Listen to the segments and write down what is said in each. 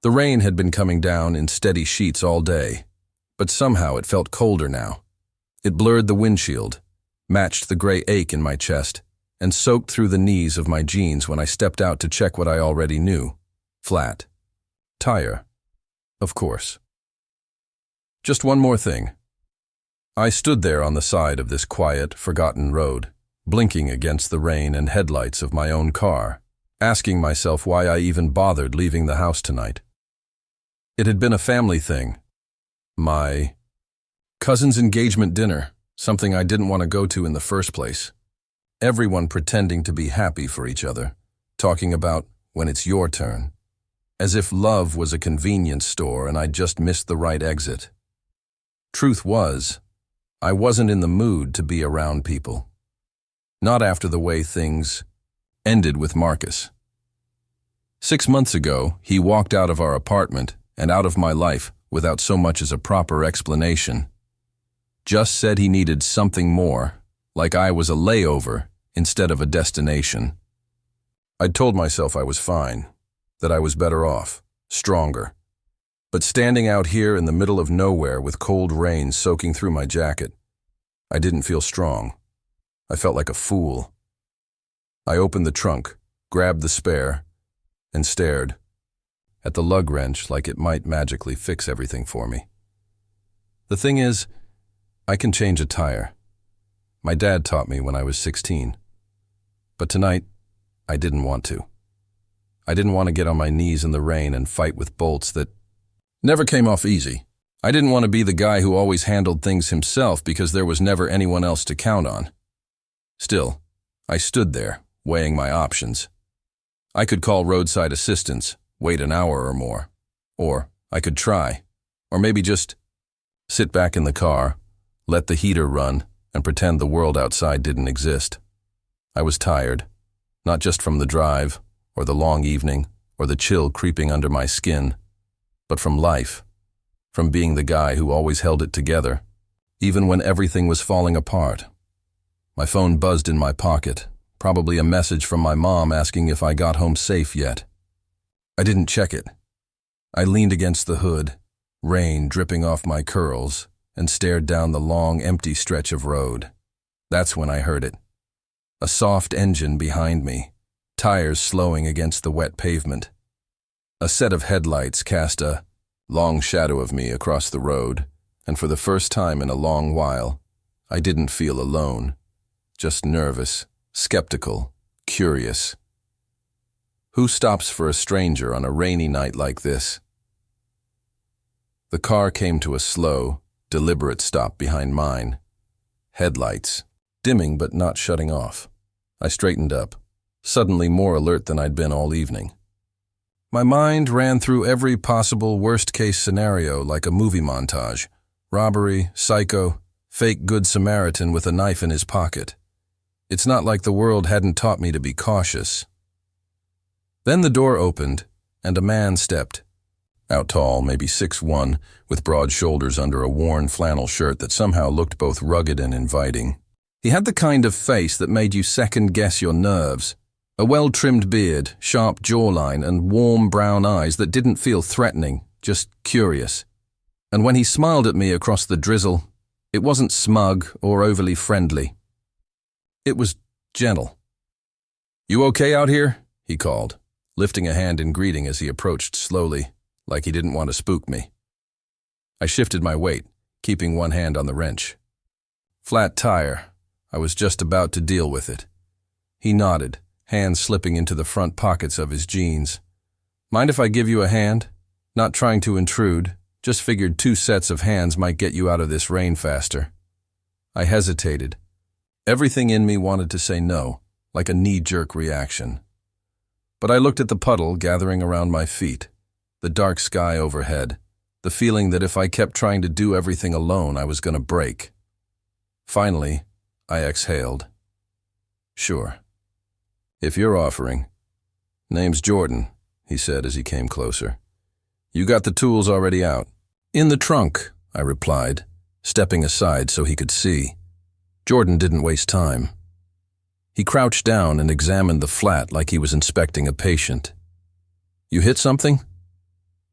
The rain had been coming down in steady sheets all day, but somehow it felt colder now. It blurred the windshield, matched the gray ache in my chest, and soaked through the knees of my jeans when I stepped out to check what I already knew. Flat. Tire. Of course. Just one more thing. I stood there on the side of this quiet, forgotten road, blinking against the rain and headlights of my own car, asking myself why I even bothered leaving the house tonight. It had been a family thing. My cousin's engagement dinner, something I didn't want to go to in the first place. Everyone pretending to be happy for each other, talking about when it's your turn, as if love was a convenience store and I'd just missed the right exit. Truth was, I wasn't in the mood to be around people. Not after the way things ended with Marcus. 6 months ago, he walked out of our apartment and out of my life without so much as a proper explanation. Just said he needed something more, like I was a layover instead of a destination. I'd told myself I was fine, that I was better off, stronger. But standing out here in the middle of nowhere with cold rain soaking through my jacket, I didn't feel strong. I felt like a fool. I opened the trunk, grabbed the spare, and stared at the lug wrench like it might magically fix everything for me. The thing is, I can change a tire. My dad taught me when I was 16. But tonight, I didn't want to. I didn't want to get on my knees in the rain and fight with bolts that never came off easy. I didn't want to be the guy who always handled things himself because there was never anyone else to count on. Still, I stood there, weighing my options. I could call roadside assistance, wait an hour or more. Or I could try. Or maybe just sit back in the car, let the heater run, and pretend the world outside didn't exist. I was tired, not just from the drive, or the long evening, or the chill creeping under my skin, but from life, from being the guy who always held it together, even when everything was falling apart. My phone buzzed in my pocket, probably a message from my mom asking if I got home safe yet. I didn't check it. I leaned against the hood, rain dripping off my curls, and stared down the long, empty stretch of road. That's when I heard it. A soft engine behind me, tires slowing against the wet pavement. A set of headlights cast a long shadow of me across the road, and for the first time in a long while, I didn't feel alone, just nervous, skeptical, curious. Who stops for a stranger on a rainy night like this? The car came to a slow, deliberate stop behind mine. Headlights, dimming but not shutting off. I straightened up, suddenly more alert than I'd been all evening. My mind ran through every possible worst-case scenario like a movie montage. Robbery, psycho, fake Good Samaritan with a knife in his pocket. It's not like the world hadn't taught me to be cautious. Then the door opened, and a man stepped. Out tall, maybe 6'1", with broad shoulders under a worn flannel shirt that somehow looked both rugged and inviting. He had the kind of face that made you second-guess your nerves. A well-trimmed beard, sharp jawline, and warm brown eyes that didn't feel threatening, just curious. And when he smiled at me across the drizzle, it wasn't smug or overly friendly. It was gentle. "You okay out here?" he called, lifting a hand in greeting as he approached slowly, like he didn't want to spook me. I shifted my weight, keeping one hand on the wrench. Flat tire. I was just about to deal with it. He nodded, hands slipping into the front pockets of his jeans. "Mind if I give you a hand? Not trying to intrude, just figured 2 sets of hands might get you out of this rain faster." I hesitated. Everything in me wanted to say no, like a knee-jerk reaction. But I looked at the puddle gathering around my feet, the dark sky overhead, the feeling that if I kept trying to do everything alone, I was going to break. Finally, I exhaled. "Sure. If you're offering." "Name's Jordan," he said as he came closer. "You got the tools already out?" "In the trunk," I replied, stepping aside so he could see. Jordan didn't waste time. He crouched down and examined the flat like he was inspecting a patient. "You hit something?"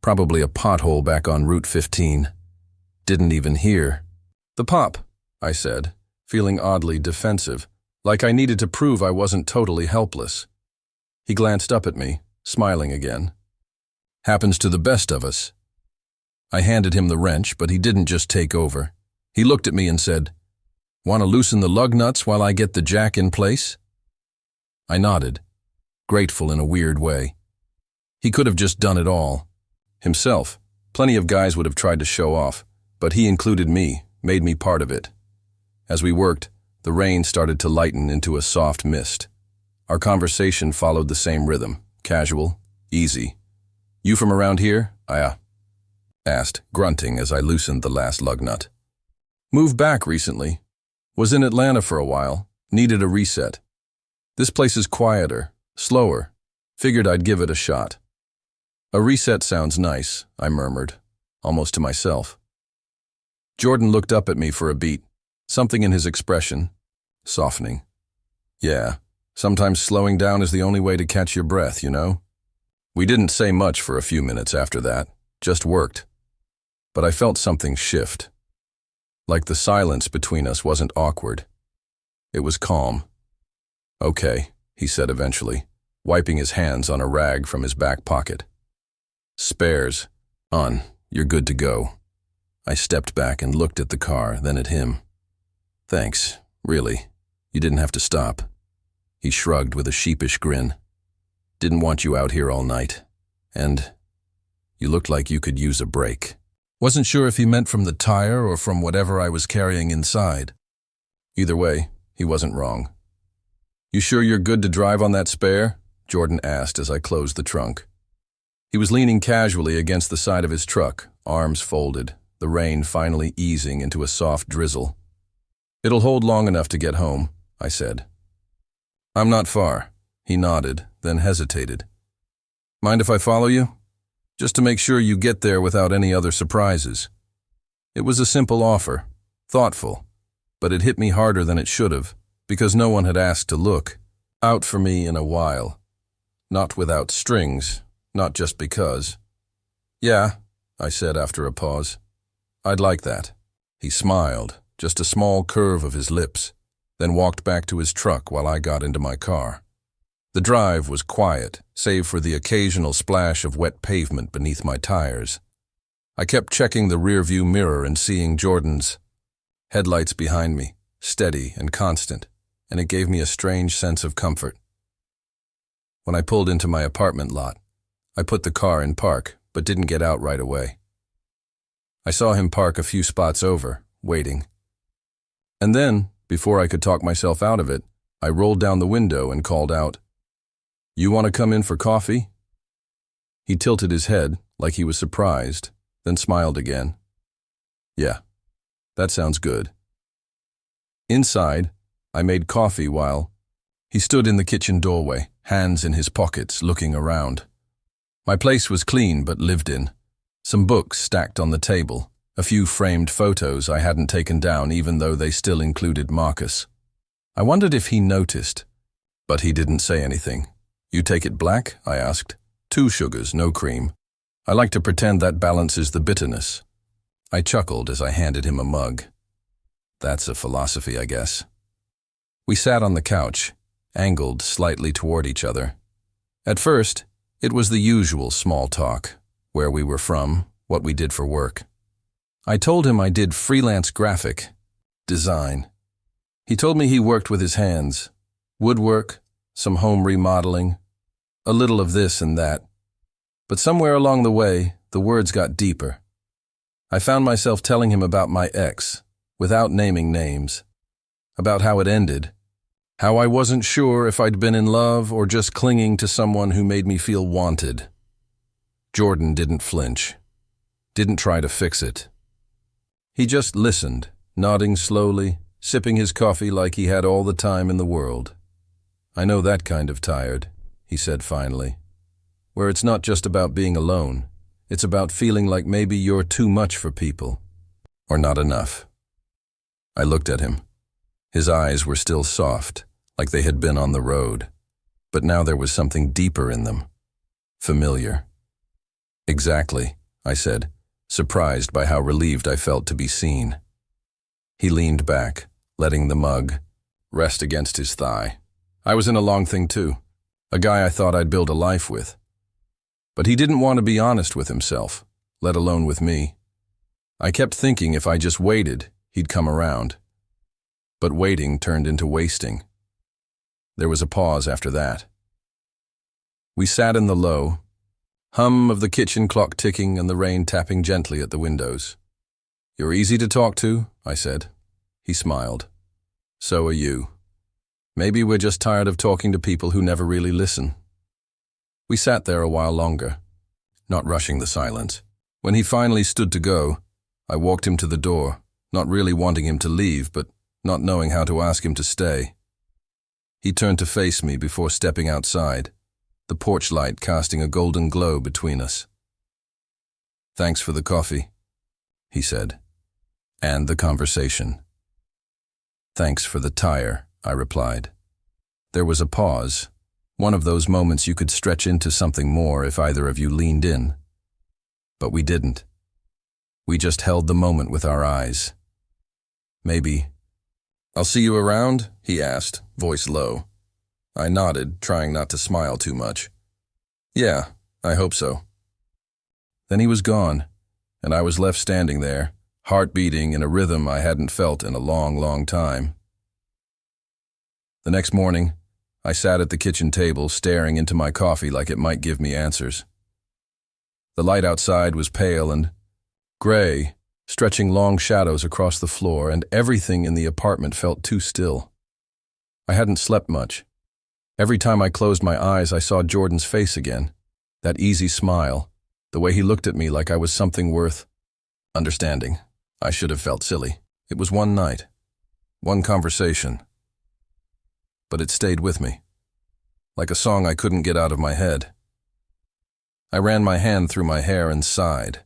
Probably a pothole back on Route 15. Didn't even hear. "The pop," I said, feeling oddly defensive, like I needed to prove I wasn't totally helpless. He glanced up at me, smiling again. "Happens to the best of us." I handed him the wrench, but he didn't just take over. He looked at me and said, "Want to loosen the lug nuts while I get the jack in place?" I nodded, grateful in a weird way. He could have just done it all. Himself. Plenty of guys would have tried to show off, but he included me, made me part of it. As we worked, the rain started to lighten into a soft mist. Our conversation followed the same rhythm, casual, easy. "You from around here?" I asked, grunting as I loosened the last lug nut. "Moved back recently. Was in Atlanta for a while. Needed a reset. This place is quieter, slower. Figured I'd give it a shot." "A reset sounds nice," I murmured, almost to myself. Jordan looked up at me for a beat, something in his expression, softening. "Yeah, sometimes slowing down is the only way to catch your breath, you know?" We didn't say much for a few minutes after that, just worked. But I felt something shift. Like the silence between us wasn't awkward. It was calm. "Okay," he said eventually, wiping his hands on a rag from his back pocket. "Spares. On. You're good to go." I stepped back and looked at the car, then at him. "Thanks. Really. You didn't have to stop." He shrugged with a sheepish grin. "Didn't want you out here all night. And you looked like you could use a break." Wasn't sure if he meant from the tire or from whatever I was carrying inside. Either way, he wasn't wrong. "You sure you're good to drive on that spare?" Jordan asked as I closed the trunk. He was leaning casually against the side of his truck, arms folded, the rain finally easing into a soft drizzle. "It'll hold long enough to get home," I said. "I'm not far." He nodded, then hesitated. "Mind if I follow you? Just to make sure you get there without any other surprises." It was a simple offer, thoughtful, but it hit me harder than it should have, because no one had asked to look out for me in a while. Not without strings, not just because. "Yeah," I said after a pause. "I'd like that." He smiled, just a small curve of his lips, then walked back to his truck while I got into my car. The drive was quiet, save for the occasional splash of wet pavement beneath my tires. I kept checking the rearview mirror and seeing Jordan's headlights behind me, steady and constant, and it gave me a strange sense of comfort. When I pulled into my apartment lot, I put the car in park, but didn't get out right away. I saw him park a few spots over, waiting. And then, before I could talk myself out of it, I rolled down the window and called out, "You want to come in for coffee?" He tilted his head like he was surprised, then smiled again. "Yeah, that sounds good." Inside, I made coffee while he stood in the kitchen doorway, hands in his pockets, looking around. My place was clean but lived in. Some books stacked on the table, a few framed photos I hadn't taken down even though they still included Marcus. I wondered if he noticed, but he didn't say anything. "You take it black?" I asked. "2 sugars, no cream. I like to pretend that balances the bitterness." I chuckled as I handed him a mug. That's a philosophy, I guess. We sat on the couch, angled slightly toward each other. At first, it was the usual small talk, where we were from, what we did for work. I told him I did freelance graphic design. He told me he worked with his hands, woodwork, some home remodeling, a little of this and that. But somewhere along the way, the words got deeper. I found myself telling him about my ex, without naming names, about how it ended, how I wasn't sure if I'd been in love or just clinging to someone who made me feel wanted. Jordan didn't flinch, didn't try to fix it. He just listened, nodding slowly, sipping his coffee like he had all the time in the world. "I know that kind of tired," he said finally, "where it's not just about being alone, it's about feeling like maybe you're too much for people, or not enough." I looked at him. His eyes were still soft, like they had been on the road, but now there was something deeper in them, familiar. Exactly, I said, surprised by how relieved I felt to be seen. He leaned back, letting the mug rest against his thigh. I was in a long thing too, a guy I thought I'd build a life with. But he didn't want to be honest with himself, let alone with me. I kept thinking if I just waited, he'd come around. But waiting turned into wasting. There was a pause after that. We sat in the low hum of the kitchen clock ticking and the rain tapping gently at the windows. "You're easy to talk to," I said. He smiled. "So are you. Maybe we're just tired of talking to people who never really listen." We sat there a while longer, not rushing the silence. When he finally stood to go, I walked him to the door, not really wanting him to leave, but not knowing how to ask him to stay. He turned to face me before stepping outside, the porch light casting a golden glow between us. "Thanks for the coffee," he said, "and the conversation." "Thanks for the tire," I replied. There was a pause, one of those moments you could stretch into something more if either of you leaned in. But we didn't. We just held the moment with our eyes. "Maybe. I'll see you around?" he asked, voice low. I nodded, trying not to smile too much. "Yeah, I hope so." Then he was gone, and I was left standing there, heart beating in a rhythm I hadn't felt in a long, long time. The next morning, I sat at the kitchen table staring into my coffee like it might give me answers. The light outside was pale and gray, stretching long shadows across the floor, and everything in the apartment felt too still. I hadn't slept much. Every time I closed my eyes, I saw Jordan's face again, that easy smile, the way he looked at me like I was something worth understanding. I should have felt silly. It was one night, one conversation. But it stayed with me, like a song I couldn't get out of my head. I ran my hand through my hair and sighed,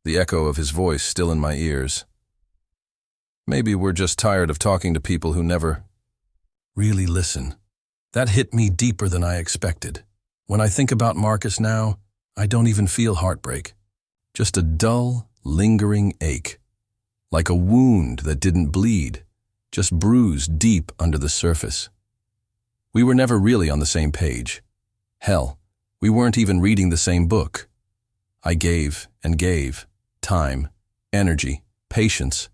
the echo of his voice still in my ears. Maybe we're just tired of talking to people who never really listen. That hit me deeper than I expected. When I think about Marcus now, I don't even feel heartbreak. Just a dull, lingering ache. Like a wound that didn't bleed, just bruised deep under the surface. We were never really on the same page. Hell, we weren't even reading the same book. I gave and gave, time, energy, patience.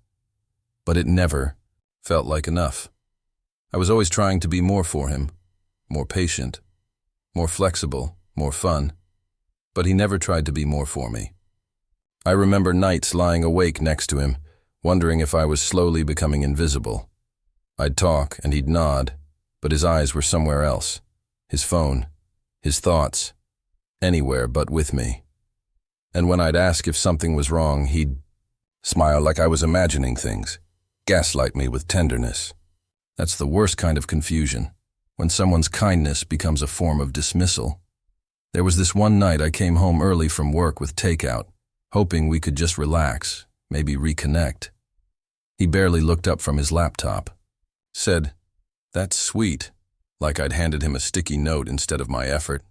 But it never felt like enough. I was always trying to be more for him. More patient, more flexible, more fun, but he never tried to be more for me. I remember nights lying awake next to him, wondering if I was slowly becoming invisible. I'd talk and he'd nod, but his eyes were somewhere else. His phone, his thoughts, anywhere but with me. And when I'd ask if something was wrong, he'd smile like I was imagining things, gaslight me with tenderness. That's the worst kind of confusion. When someone's kindness becomes a form of dismissal. There was this one night I came home early from work with takeout, hoping we could just relax, maybe reconnect. He barely looked up from his laptop. Said, "That's sweet," like I'd handed him a sticky note instead of my effort.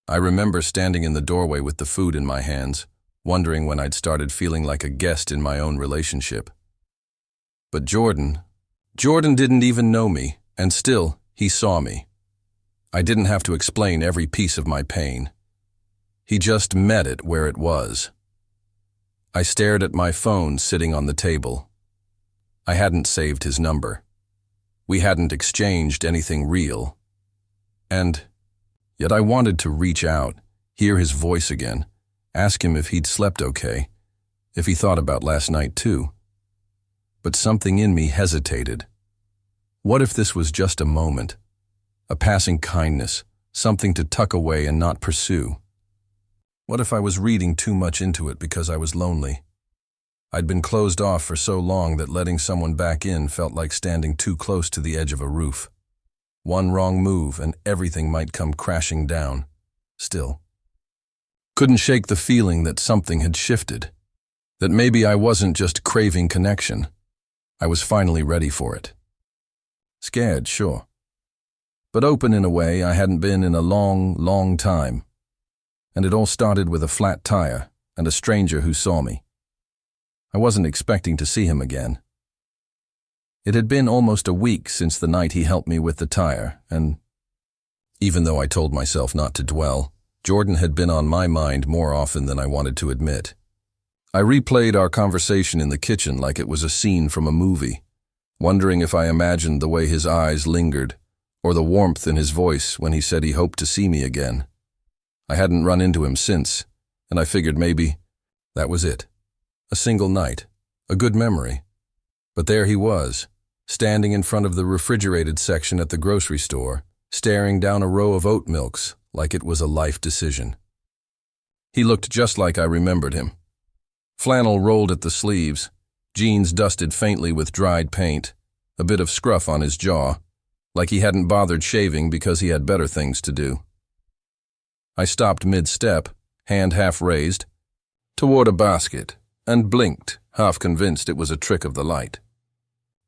I remember standing in the doorway with the food in my hands, wondering when I'd started feeling like a guest in my own relationship. But Jordan didn't even know me, and still, he saw me. I didn't have to explain every piece of my pain. He just met it where it was. I stared at my phone sitting on the table. I hadn't saved his number. We hadn't exchanged anything real. And yet I wanted to reach out, hear his voice again, ask him if he'd slept okay, if he thought about last night too. But something in me hesitated. What if this was just a moment, a passing kindness, something to tuck away and not pursue? What if I was reading too much into it because I was lonely? I'd been closed off for so long that letting someone back in felt like standing too close to the edge of a roof. One wrong move and everything might come crashing down. Still, couldn't shake the feeling that something had shifted, that maybe I wasn't just craving connection. I was finally ready for it. Scared, sure, but open in a way I hadn't been in a long, long time. and it all started with a flat tire and a stranger who saw me. I wasn't expecting to see him again. It had been almost a week since the night he helped me with the tire, and even though I told myself not to dwell, Jordan had been on my mind more often than I wanted to admit. I replayed our conversation in the kitchen like it was a scene from a movie, wondering if I imagined the way his eyes lingered, or the warmth in his voice when he said he hoped to see me again. I hadn't run into him since, and I figured maybe that was it. A single night, a good memory. But there he was, standing in front of the refrigerated section at the grocery store, staring down a row of oat milks like it was a life decision. He looked just like I remembered him. Flannel rolled at the sleeves, jeans dusted faintly with dried paint, a bit of scruff on his jaw, like he hadn't bothered shaving because he had better things to do. I stopped mid-step, hand half raised, toward a basket, and blinked, half convinced it was a trick of the light.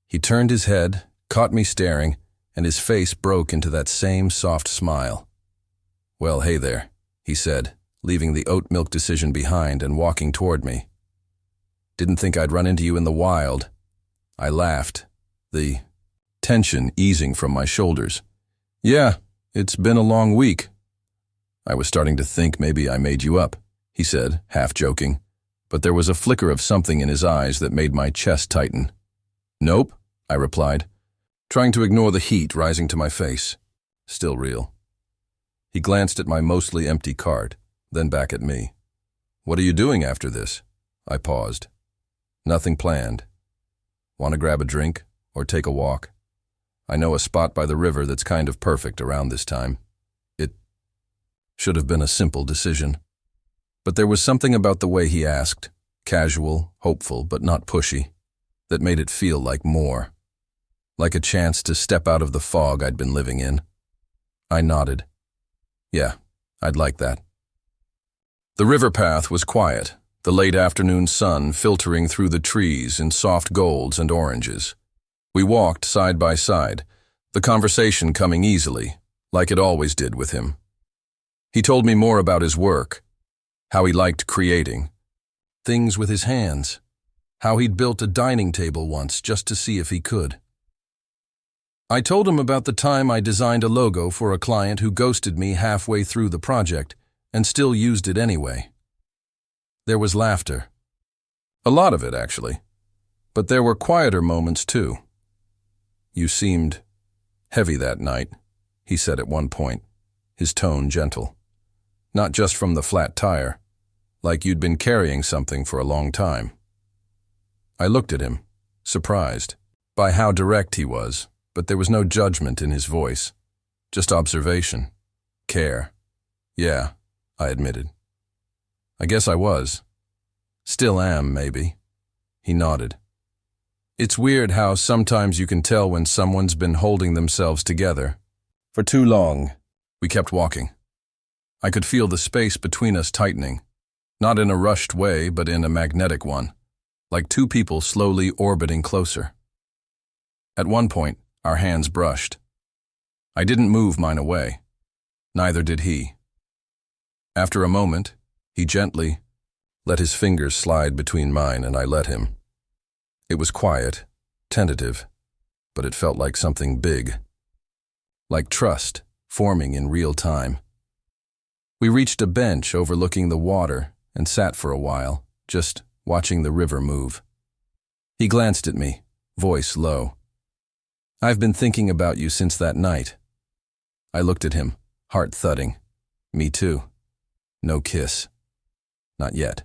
He turned his head, caught me staring, and his face broke into that same soft smile. "Well, hey there," he said, leaving the oat milk decision behind and walking toward me. "Didn't think I'd run into you in the wild." I laughed, the tension easing from my shoulders. "Yeah, it's been a long week." "I was starting to think maybe I made you up," he said, half joking, but there was a flicker of something in his eyes that made my chest tighten. "Nope," I replied, trying to ignore the heat rising to my face. Still real. He glanced at my mostly empty cart, then back at me. "What are you doing after this?" I paused. "Nothing planned. Want to grab a drink or take a walk? I know a spot by the river that's kind of perfect around this time." It should have been a simple decision. But there was something about the way he asked, casual, hopeful, but not pushy, that made it feel like more. Like a chance to step out of the fog I'd been living in. I nodded. Yeah, I'd like that. The river path was quiet, the late afternoon sun filtering through the trees in soft golds and oranges. We walked side by side, the conversation coming easily, like it always did with him. He told me more about his work, how he liked creating, things with his hands, how he'd built a dining table once just to see if he could. I told him about the time I designed a logo for a client who ghosted me halfway through the project and still used it anyway. There was laughter. A lot of it, actually. But there were quieter moments, too. "You seemed heavy that night," he said at one point, his tone gentle. "Not just from the flat tire, like you'd been carrying something for a long time." I looked at him, surprised by how direct he was, but there was no judgment in his voice, just observation, care. "Yeah," I admitted. "I guess I was. Still am, maybe." He nodded. "It's weird how sometimes you can tell when someone's been holding themselves together. For too long." We kept walking. I could feel the space between us tightening, not in a rushed way, but in a magnetic one, like two people slowly orbiting closer. At one point, our hands brushed. I didn't move mine away. Neither did he. After a moment, he gently let his fingers slide between mine, and I let him. It was quiet, tentative, but it felt like something big. Like trust, forming in real time. We reached a bench overlooking the water and sat for a while, just watching the river move. He glanced at me, voice low. "I've been thinking about you since that night." I looked at him, heart thudding. Me too. No kiss. Not yet.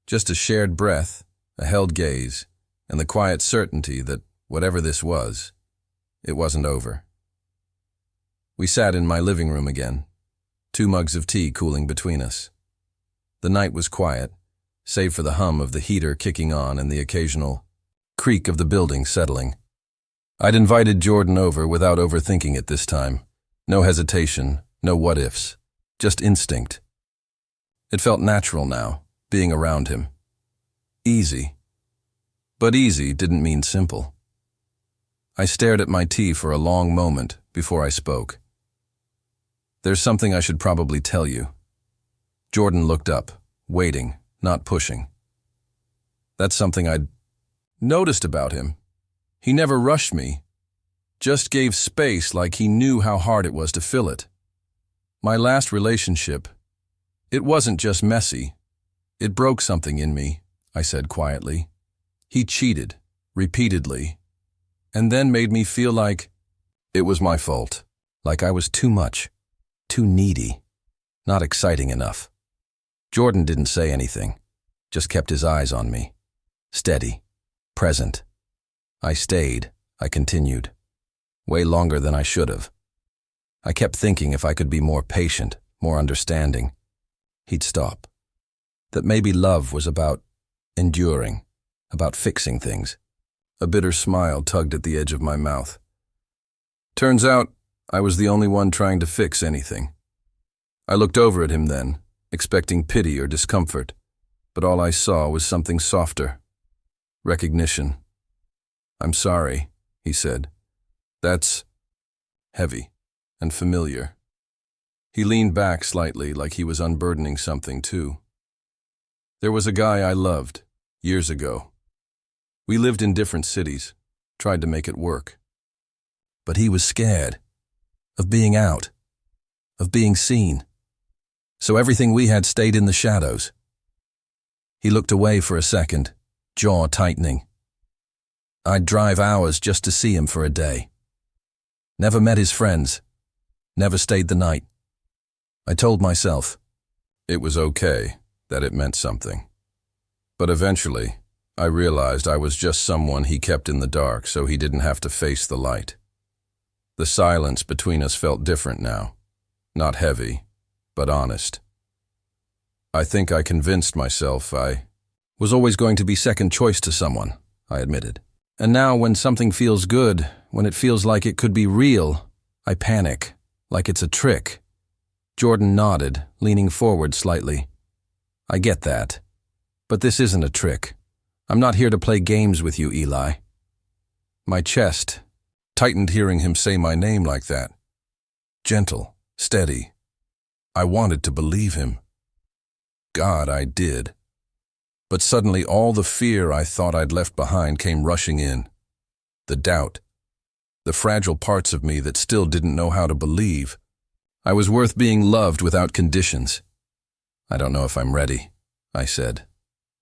Just a shared breath, a held gaze, and the quiet certainty that, whatever this was, it wasn't over. We sat in my living room again, 2 mugs of tea cooling between us. The night was quiet, save for the hum of the heater kicking on and the occasional creak of the building settling. I'd invited Jordan over without overthinking it this time. No hesitation, no what-ifs, just instinct. It felt natural now, being around him. Easy. But easy didn't mean simple. I stared at my tea for a long moment before I spoke. "There's something I should probably tell you." Jordan looked up, waiting, not pushing. That's something I'd noticed about him. He never rushed me, just gave space like he knew how hard it was to fill it. My last relationship, it wasn't just messy. It broke something in me, I said quietly. He cheated, repeatedly, and then made me feel like it was my fault, like I was too much, too needy, not exciting enough. Jordan didn't say anything, just kept his eyes on me, steady, present. I stayed, I continued, way longer than I should have. I kept thinking if I could be more patient, more understanding, he'd stop. That maybe love was about enduring, about fixing things. A bitter smile tugged at the edge of my mouth. Turns out, I was the only one trying to fix anything. I looked over at him then, expecting pity or discomfort, but all I saw was something softer. Recognition. I'm sorry, he said. That's heavy and familiar. He leaned back slightly like he was unburdening something too. There was a guy I loved, years ago. We lived in different cities, tried to make it work. But he was scared of being out, of being seen. So everything we had stayed in the shadows. He looked away for a second, jaw tightening. I'd drive hours just to see him for a day. Never met his friends, never stayed the night. I told myself it was okay, that it meant something. But eventually, I realized I was just someone he kept in the dark so he didn't have to face the light. The silence between us felt different now, not heavy, but honest. I think I convinced myself I was always going to be second choice to someone, I admitted. And now when something feels good, when it feels like it could be real, I panic, like it's a trick. Jordan nodded, leaning forward slightly. I get that. But this isn't a trick. I'm not here to play games with you, Eli. My chest tightened hearing him say my name like that. Gentle, steady. I wanted to believe him. God, I did. But suddenly all the fear I thought I'd left behind came rushing in. The doubt. The fragile parts of me that still didn't know how to believe. I was worth being loved without conditions. I don't know if I'm ready, I said,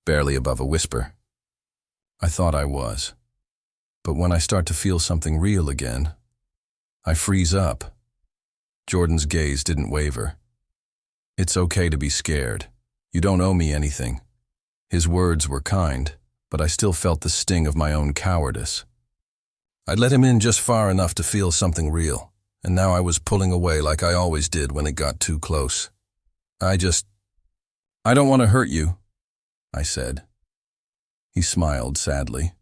barely above a whisper. I thought I was. But when I start to feel something real again, I freeze up. Jordan's gaze didn't waver. It's okay to be scared. You don't owe me anything. His words were kind, but I still felt the sting of my own cowardice. I'd let him in just far enough to feel something real, and now I was pulling away like I always did when it got too close. I don't want to hurt you, I said. He smiled sadly.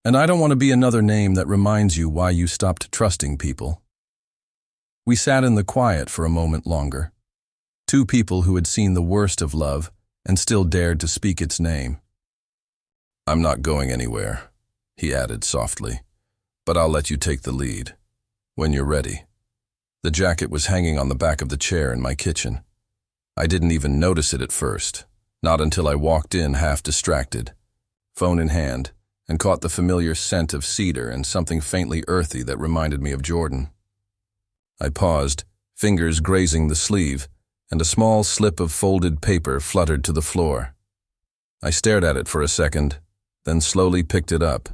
And I don't want to be another name that reminds you why you stopped trusting people. We sat in the quiet for a moment longer. Two people who had seen the worst of love and still dared to speak its name. I'm not going anywhere, he added softly, but I'll let you take the lead, when you're ready. The jacket was hanging on the back of the chair in my kitchen. I didn't even notice it at first, not until I walked in half distracted, phone in hand, and caught the familiar scent of cedar and something faintly earthy that reminded me of Jordan. I paused, fingers grazing the sleeve, and a small slip of folded paper fluttered to the floor. I stared at it for a second, then slowly picked it up.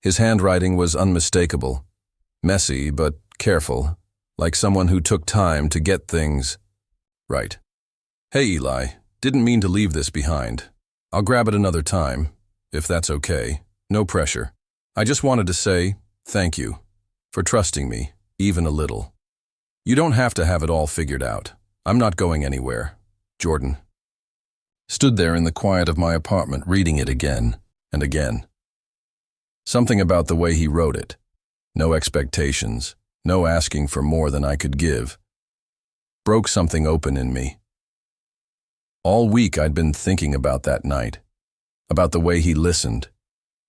His handwriting was unmistakable, messy but careful, like someone who took time to get things right. Hey, Eli, didn't mean to leave this behind. I'll grab it another time, if that's okay. No pressure. I just wanted to say thank you for trusting me, even a little. You don't have to have it all figured out. I'm not going anywhere. Jordan. Stood there in the quiet of my apartment reading it again and again. Something about the way he wrote it. No expectations, no asking for more than I could give. Broke something open in me. All week I'd been thinking about that night. About the way he listened,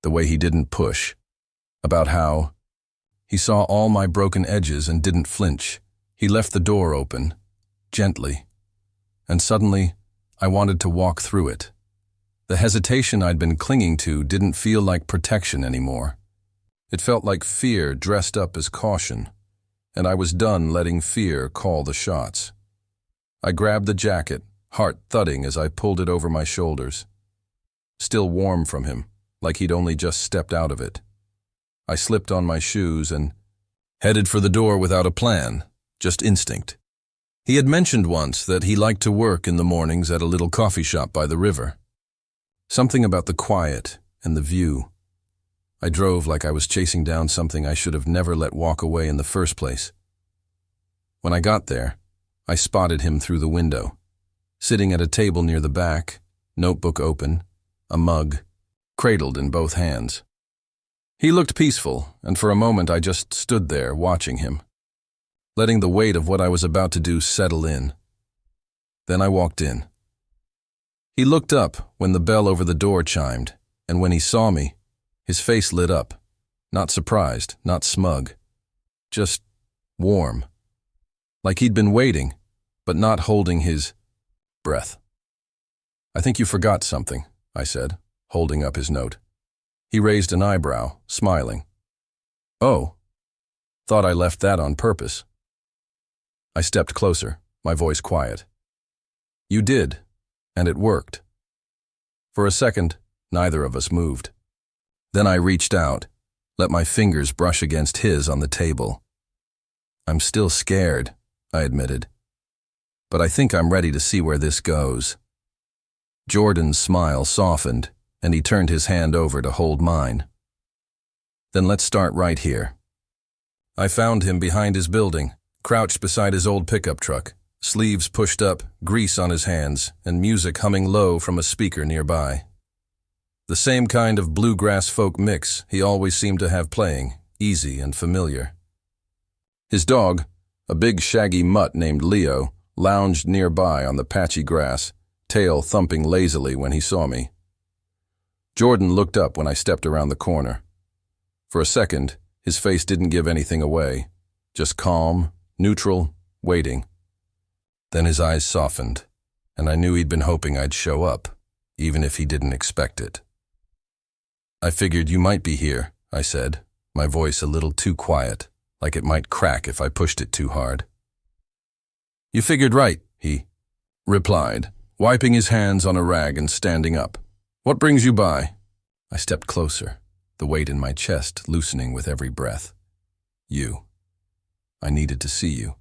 the way he didn't push. About how he saw all my broken edges and didn't flinch. He left the door open. Gently. and suddenly, I wanted to walk through it. The hesitation I'd been clinging to didn't feel like protection anymore. It felt like fear dressed up as caution, and I was done letting fear call the shots. I grabbed the jacket, heart thudding as I pulled it over my shoulders. Still warm from him, like he'd only just stepped out of it. I slipped on my shoes and headed for the door without a plan, just instinct. He had mentioned once that he liked to work in the mornings at a little coffee shop by the river. Something about the quiet and the view. I drove like I was chasing down something I should have never let walk away in the first place. When I got there, I spotted him through the window, sitting at a table near the back, notebook open, a mug, cradled in both hands. He looked peaceful, and for a moment I just stood there watching him, letting the weight of what I was about to do settle in. Then I walked in. He looked up when the bell over the door chimed, and when he saw me, his face lit up, not surprised, not smug, just warm, like he'd been waiting, but not holding his breath. "I think you forgot something," I said, holding up his note. He raised an eyebrow, smiling. "Oh, thought I left that on purpose." I stepped closer, my voice quiet. "You did, and it worked." For a second, neither of us moved. Then I reached out, let my fingers brush against his on the table. "I'm still scared," I admitted, "but I think I'm ready to see where this goes." Jordan's smile softened, and he turned his hand over to hold mine. "Then let's start right here." I found him behind his building, crouched beside his old pickup truck, sleeves pushed up, grease on his hands, and music humming low from a speaker nearby. The same kind of bluegrass folk mix he always seemed to have playing, easy and familiar. His dog, a big shaggy mutt named Leo, lounged nearby on the patchy grass, tail thumping lazily when he saw me. Jordan looked up when I stepped around the corner. For a second, his face didn't give anything away, just calm, neutral, waiting. Then his eyes softened, and I knew he'd been hoping I'd show up, even if he didn't expect it. "I figured you might be here," I said, my voice a little too quiet, like it might crack if I pushed it too hard. "You figured right," he replied, wiping his hands on a rag and standing up. "What brings you by?" I stepped closer, the weight in my chest loosening with every breath. "You. I needed to see you."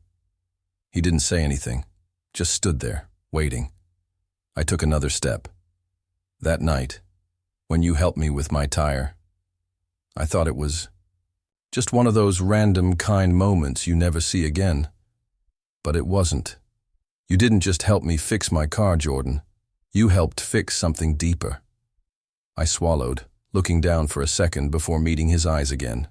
He didn't say anything, just stood there, waiting. I took another step. "That night, when you helped me with my tire, I thought it was just one of those random kind moments you never see again. But it wasn't. You didn't just help me fix my car, Jordan. You helped fix something deeper." I swallowed, looking down for a second before meeting his eyes again.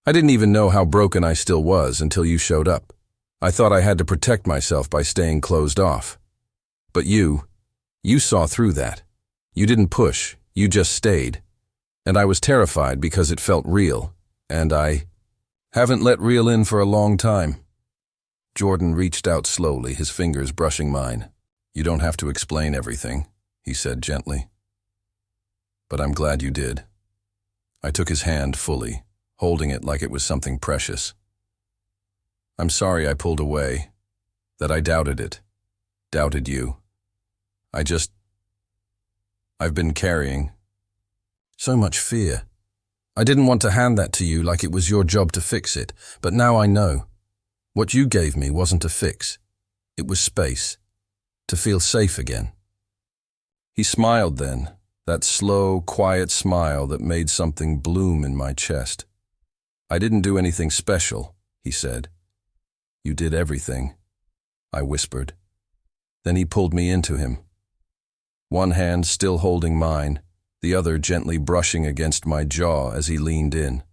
"I didn't even know how broken I still was until you showed up. I thought I had to protect myself by staying closed off. But you saw through that. You didn't push, you just stayed. And I was terrified because it felt real, and I haven't let real in for a long time." Jordan reached out slowly, his fingers brushing mine. "You don't have to explain everything," he said gently. "But I'm glad you did." I took his hand fully, holding it like it was something precious. "I'm sorry I pulled away, that I doubted it, doubted you. I've been carrying so much fear. I didn't want to hand that to you like it was your job to fix it, but now I know. What you gave me wasn't a fix. It was space, to feel safe again." He smiled then, that slow, quiet smile that made something bloom in my chest. "I didn't do anything special," he said. "You did everything," I whispered. Then he pulled me into him. One hand still holding mine, the other gently brushing against my jaw as he leaned in.